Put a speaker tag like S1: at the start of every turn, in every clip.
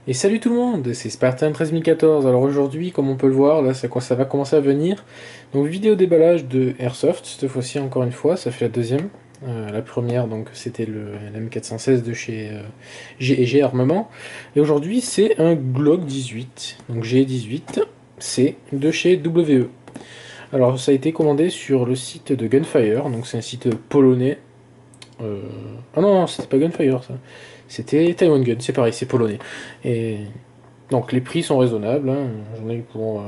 S1: Et salut tout le monde, c'est Spartan 13014. Alors aujourd'hui, comme on peut le voir, là ça va commencer à venir. Donc vidéo déballage de Airsoft, cette fois-ci encore une fois, ça fait la deuxième. La première donc c'était le M416 de chez G&G Armement. Et aujourd'hui c'est un Glock 18, donc G18, c'est de chez WE. Alors ça a été commandé sur le site de Gunfire, donc c'est un site polonais. Ah non, non, c'était pas Gunfire ça. C'était Taiwan Gun, c'est pareil, c'est polonais. Et donc les prix sont raisonnables, hein. J'en ai eu pour...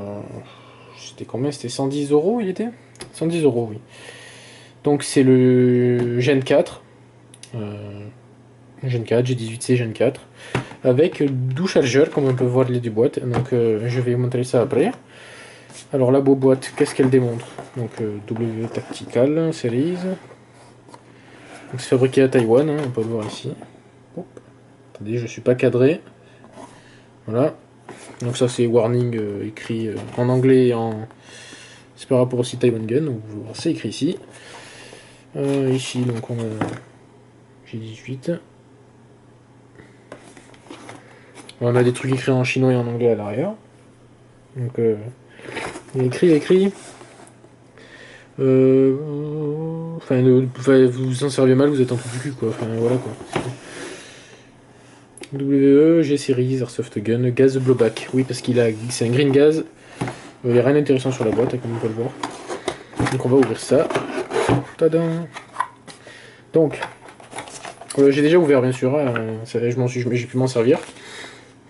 S1: c'était combien? C'était 110 euros il était? 110 euros, oui. Donc c'est le Gen 4. Gen 4, G18C Gen 4. Avec douche à gel, comme on peut voir les deux boîtes. Donc je vais vous montrer ça après. Alors la beau boîte, qu'est-ce qu'elle démontre? Donc W Tactical Series. Donc c'est fabriqué à Taïwan, hein, on peut le voir ici. Hop. Attendez, je suis pas cadré. Voilà. Donc ça c'est warning écrit en anglais et en... C'est par rapport aussi Taiwan Gun, donc c'est écrit ici. Ici donc on a G18. On a des trucs écrits en chinois et en anglais à l'arrière. Donc il y a écrit. Enfin, vous vous en servez mal, vous êtes un trou du cul quoi. Enfin voilà quoi. WE, G-Series, Airsoft Gun, gaz blowback. Oui parce c'est un green gaz. Il n'y a rien d'intéressant sur la boîte, comme on peut le voir. Donc on va ouvrir ça. Tadam. Donc, j'ai déjà ouvert bien sûr, hein, j'ai pu m'en servir.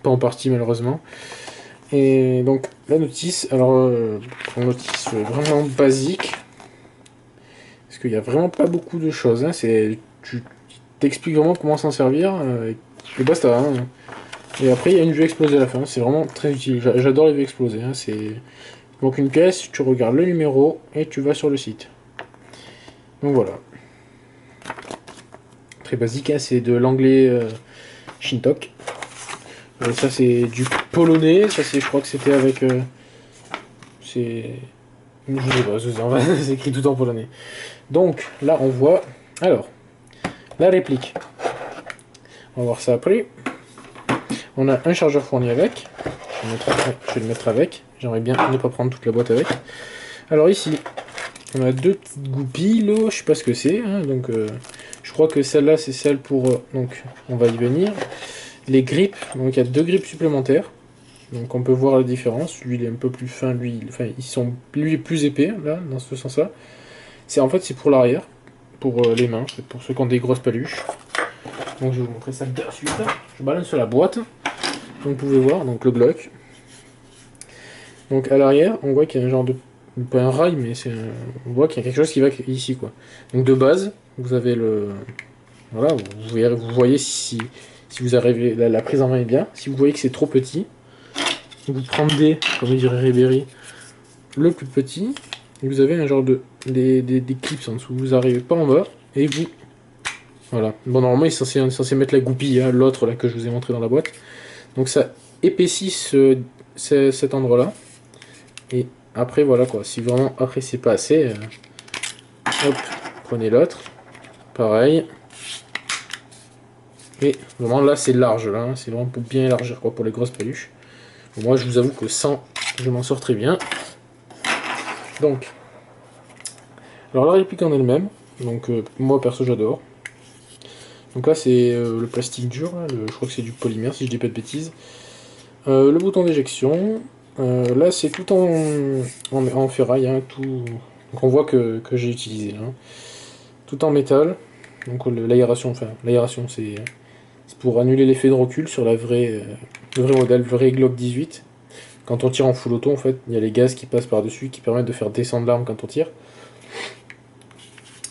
S1: Pas en partie malheureusement. Et donc la notice, alors une notice vraiment basique. Parce qu'il n'y a vraiment pas beaucoup de choses. Hein, tu t'expliques vraiment comment s'en servir. Et basta. Hein. Et après il y a une vue explosée à la fin. C'est vraiment très utile. J'adore les vues explosées. Hein, donc une pièce, tu regardes le numéro et tu vas sur le site. Donc voilà. Très basique, hein, c'est de l'anglais Shintok. Ça c'est du polonais, ça c'est, je crois que c'était avec... c'est... Je sais pas, c'est écrit tout en polonais. Donc là on voit... Alors, la réplique. On va voir ça après. On a un chargeur fourni avec. Je vais le mettre avec. J'aimerais bien ne pas prendre toute la boîte avec. Alors ici, on a deux petites goupilles, là, je sais pas ce que c'est. Hein, donc je crois que celle-là c'est celle pour... donc on va y venir. Les grippes, donc il y a deux grippes supplémentaires. Donc on peut voir la différence. Lui il est un peu plus fin, lui est plus épais là dans ce sens-là. En fait c'est pour l'arrière, pour les mains, pour ceux qui ont des grosses paluches. Donc je vais vous montrer ça de suite. Je balance sur la boîte. Donc vous pouvez voir donc le Glock. Donc à l'arrière on voit qu'il y a un genre de pas un rail mais on voit qu'il y a quelque chose qui va ici quoi. Donc de base vous avez le voilà vous voyez si vous arrivez la prise en main est bien. Si vous voyez que c'est trop petit. Vous prendrez, comme dirait Ribéry, le plus petit, et vous avez un genre des clips en dessous. Vous arrivez pas en bas, et vous... Voilà. Bon, normalement, il est censé mettre la goupille, hein, l'autre là que je vous ai montré dans la boîte. Donc ça épaissit cet endroit-là. Et après, voilà quoi. Si vraiment, après, c'est pas assez, hop, prenez l'autre. Pareil. Et vraiment, là, c'est large, là. Hein, c'est vraiment pour bien élargir, quoi, pour les grosses peluches. Bon, moi, je vous avoue que sans, je m'en sors très bien. Donc, alors la réplique en elle-même, donc moi perso j'adore. Donc là c'est le plastique dur, là, je crois que c'est du polymère si je dis pas de bêtises. Le bouton d'éjection, là c'est tout en ferraille, hein, tout. Donc on voit que j'ai utilisé là. Tout en métal. Donc l'aération, c'est pour annuler l'effet de recul sur le vrai modèle, le vrai Glock 18. Quand on tire en full auto, en fait, il y a les gaz qui passent par-dessus qui permettent de faire descendre l'arme quand on tire.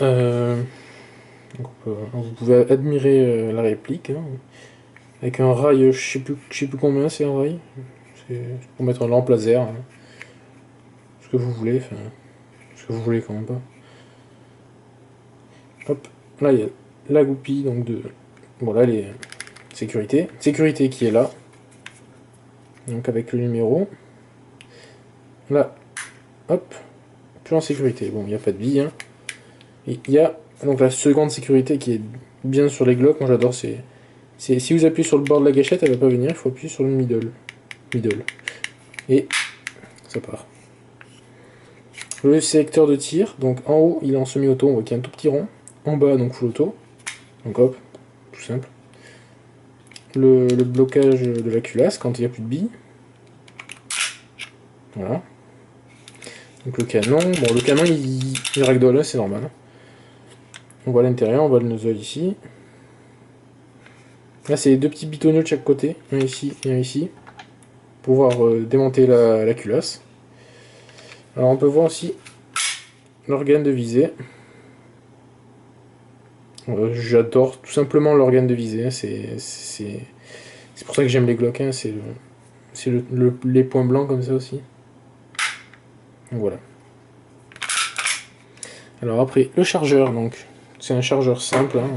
S1: Donc vous pouvez admirer la réplique, hein, avec un rail, je sais plus combien c'est un rail. C'est pour mettre une lampe laser, hein. Ce que vous voulez, enfin, ce que vous voulez quand même pas. Hop, là il y a la goupille, donc voilà les sécurité. Sécurité qui est là, donc avec le numéro. Là, hop, plus en sécurité. Bon, il n'y a pas de bille, hein. Et il y a donc la seconde sécurité qui est bien sur les Glock, moi j'adore ces Si vous appuyez sur le bord de la gâchette, elle va pas venir, il faut appuyer sur le middle. Et ça part. Le sélecteur de tir, donc en haut il est en semi-auto, on voit qu'il y a un tout petit rond. En bas donc full auto. Donc hop, tout simple. Le blocage de la culasse quand il n'y a plus de billes. Voilà. Donc le canon, bon le canon il ragdoll, c'est normal. On voit l'intérieur, on voit le nozzle ici. Là c'est deux petits bitonneaux de chaque côté, un ici et un ici, pour pouvoir démonter la culasse. Alors on peut voir aussi l'organe de visée. J'adore tout simplement l'organe de visée, c'est pour ça que j'aime les Glock, hein. C'est les points blancs comme ça aussi. Donc voilà. Alors après, le chargeur, donc c'est un chargeur simple, hein.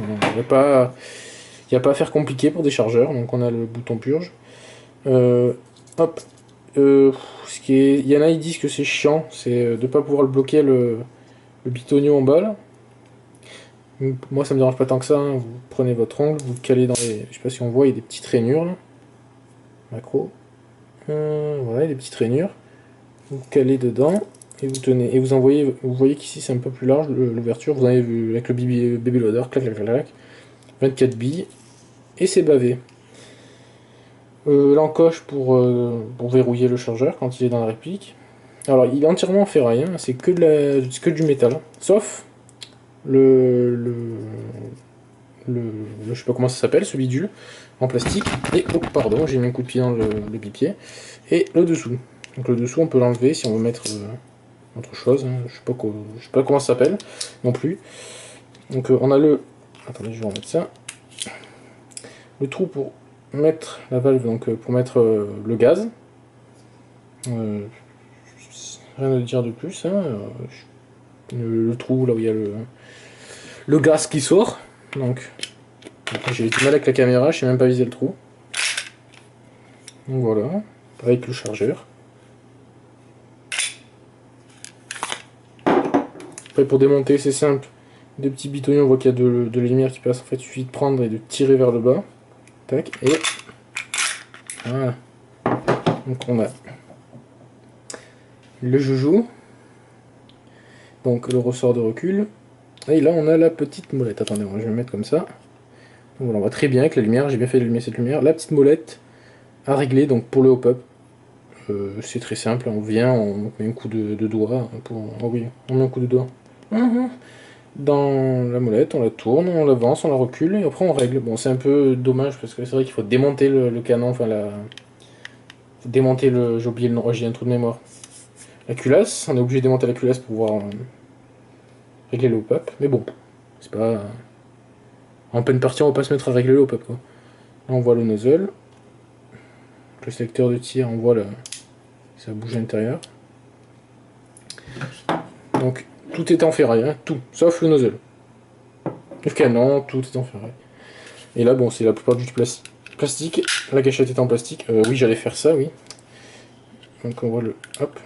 S1: Il n'y a pas à faire compliqué pour des chargeurs, donc on a le bouton purge. Hop. Il y en a, ils disent que c'est chiant, c'est de ne pas pouvoir le bloquer le bitonio en bas là. Moi ça me dérange pas tant que ça, hein. Vous prenez votre ongle, vous le calez dans les... Je sais pas si on voit, il y a des petites rainures là. Macro. Voilà, il y a des petites rainures. Vous calez dedans et vous tenez. Et vous envoyez. Vous voyez qu'ici c'est un peu plus large l'ouverture. Vous en avez vu avec le baby loader, clac clac clac. 24 billes. Et c'est bavé. L'encoche pour verrouiller le chargeur quand il est dans la réplique. Alors il est entièrement en ferraille, hein. C'est que du métal. Sauf je sais pas comment ça s'appelle, ce bidule en plastique. Et oh pardon, j'ai mis un coup de pied dans le bipied. Et le dessous. Donc le dessous on peut l'enlever si on veut mettre autre chose. Hein. Je sais pas comment ça s'appelle non plus. Donc on a le. Attendez, je vais remettre ça. Le trou pour mettre la valve, donc pour mettre le gaz. Rien à dire de plus. Hein. Le trou là où il y a le gaz qui sort. Donc j'ai du mal avec la caméra, je sais même pas viser le trou. Donc voilà, avec le chargeur. Après pour démonter c'est simple, des petits bitonnets, on voit qu'il y a de la lumière qui passe, en fait il suffit de prendre et de tirer vers le bas. Tac, et voilà. Donc on a le joujou, donc le ressort de recul. Et là on a la petite molette, attendez, je vais me mettre comme ça. Donc voilà, on voit très bien avec la lumière, j'ai bien fait d'allumer cette lumière. La petite molette à régler donc pour le hop-up. C'est très simple, on vient, on met un coup de doigt, oh oui, on met un coup de doigt dans la molette, on la tourne, on l'avance, on la recule et après on règle. Bon c'est un peu dommage parce que c'est vrai qu'il faut démonter le canon, enfin démonter j'ai oublié le nom, j'ai un trou de mémoire. La culasse, on est obligé de démonter la culasse pour pouvoir régler le hop-up, mais bon, c'est pas... En pleine partie on va pas se mettre à régler le hop-up quoi. Là on voit le nozzle, le sélecteur de tir, on voit ça bouge à l'intérieur. Donc tout est en ferraille, hein, tout, sauf le nozzle. Le canon, tout est en ferraille. Et là bon c'est la plupart du plastique, la gâchette est en plastique. Oui j'allais faire ça, oui. Donc on voit le... Hop.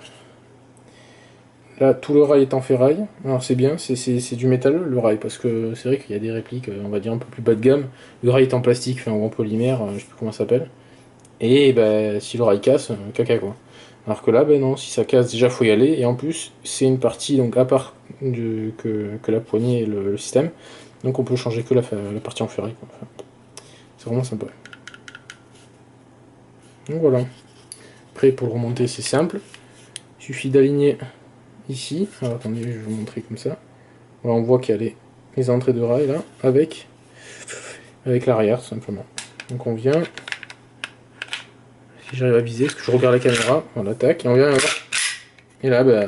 S1: Là tout le rail est en ferraille. Alors c'est bien, c'est du métal le rail, parce que c'est vrai qu'il y a des répliques, on va dire un peu plus bas de gamme. Le rail est en plastique, enfin en polymère, je sais plus comment ça s'appelle. Et bah, si le rail casse, caca quoi. Alors que là, ben non, si ça casse, déjà faut y aller. Et en plus, c'est une partie donc à part que la poignée et le système. Donc on peut changer que la partie en ferraille. Enfin, c'est vraiment sympa. Donc voilà. Après, pour le remonter, c'est simple. Il suffit d'aligner ici. Alors attendez, je vais vous montrer comme ça. Voilà, on voit qu'il y a les entrées de rail là, avec l'arrière tout simplement. Donc on vient. Si j'arrive à viser, parce que je regarde la caméra, on attaque, et on vient, et là, bah...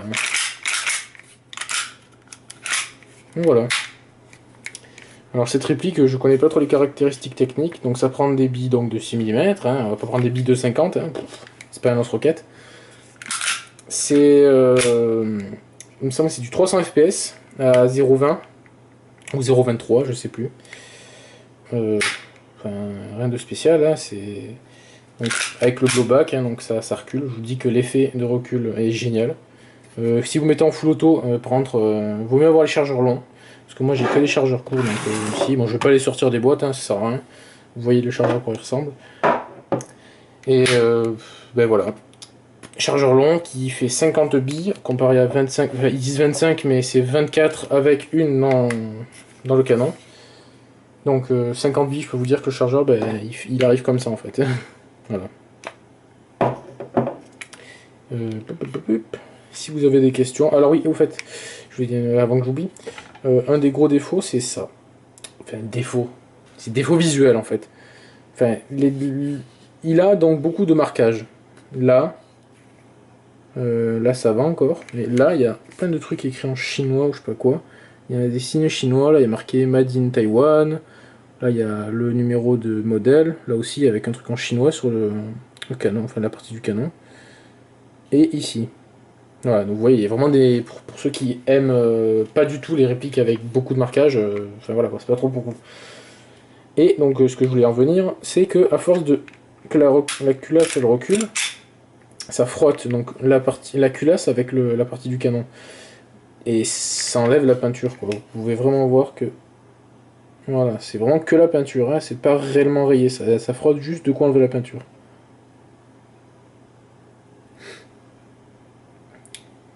S1: Donc voilà. Alors cette réplique, je connais pas trop les caractéristiques techniques, donc ça prend des billes donc, de 6 mm, hein, on va pas prendre des billes de 50, hein, c'est pas un lance-roquette. C'est... il me semble que c'est du 300 fps à 0,20, ou 0,23, je sais plus. Enfin, rien de spécial, hein, c'est... Donc, avec le blowback, hein, donc ça recule. Je vous dis que l'effet de recul est génial. Si vous mettez en full auto, par contre, vaut mieux avoir les chargeurs longs. Parce que moi j'ai que les chargeurs courts. Donc ici, bon, je vais pas les sortir des boîtes, hein, ça sert à rien. vous voyez le chargeur à quoi il ressemble. Et ben voilà. Chargeur long qui fait 50 billes, comparé à 25, enfin, ils disent 25 mais c'est 24 avec une dans le canon. Donc 50 billes, je peux vous dire que le chargeur, ben, il arrive comme ça en fait. Voilà. Si vous avez des questions... Alors oui, au fait, je vais dire avant que j'oublie, un des gros défauts c'est ça. Enfin, défaut. C'est défaut visuel en fait. Enfin, il a donc beaucoup de marquages. Là, là ça va encore, mais là il y a plein de trucs écrits en chinois ou je sais pas quoi. Il y a des signes chinois, là il y a marqué Made in Taiwan. Là il y a le numéro de modèle, là aussi avec un truc en chinois sur le canon, enfin la partie du canon. Et ici. Voilà, donc vous voyez, il y a vraiment des. Pour ceux qui aiment pas du tout les répliques avec beaucoup de marquages, enfin voilà, c'est pas trop pour vous. Et donc ce que je voulais en venir, c'est que à force de que la culasse elle recule, ça frotte donc la culasse avec la partie du canon. Et ça enlève la peinture, quoi. Vous pouvez vraiment voir que. Voilà, c'est vraiment que la peinture, hein, c'est pas réellement rayé, ça frotte juste de quoi enlever la peinture.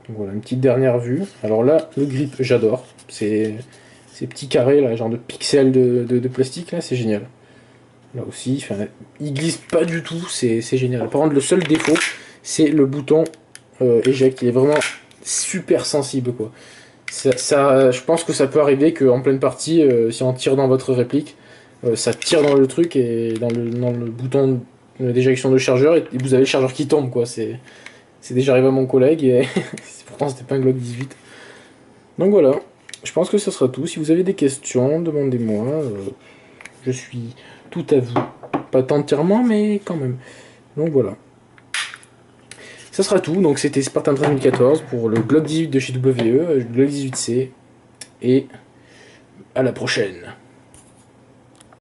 S1: Donc voilà, une petite dernière vue. Alors là, le grip, j'adore. Ces petits carrés, là, genre de pixels de plastique, là, c'est génial. Là aussi, il glisse pas du tout, c'est génial. Par contre, le seul défaut, c'est le bouton éjecte. Il est vraiment super sensible, quoi. Je pense que ça peut arriver qu'en pleine partie, si on tire dans votre réplique, ça tire dans le truc et dans le bouton d'éjection de chargeur et vous avez le chargeur qui tombe, quoi. C'est déjà arrivé à mon collègue et pourtant c'était pas un Glock 18. Donc voilà, je pense que ce sera tout. Si vous avez des questions, demandez-moi. Je suis tout à vous. Pas entièrement, mais quand même. Donc voilà. Ça sera tout. Donc c'était Spartan 2014 pour le Glock 18 de chez WE, le Glock 18C. Et à la prochaine.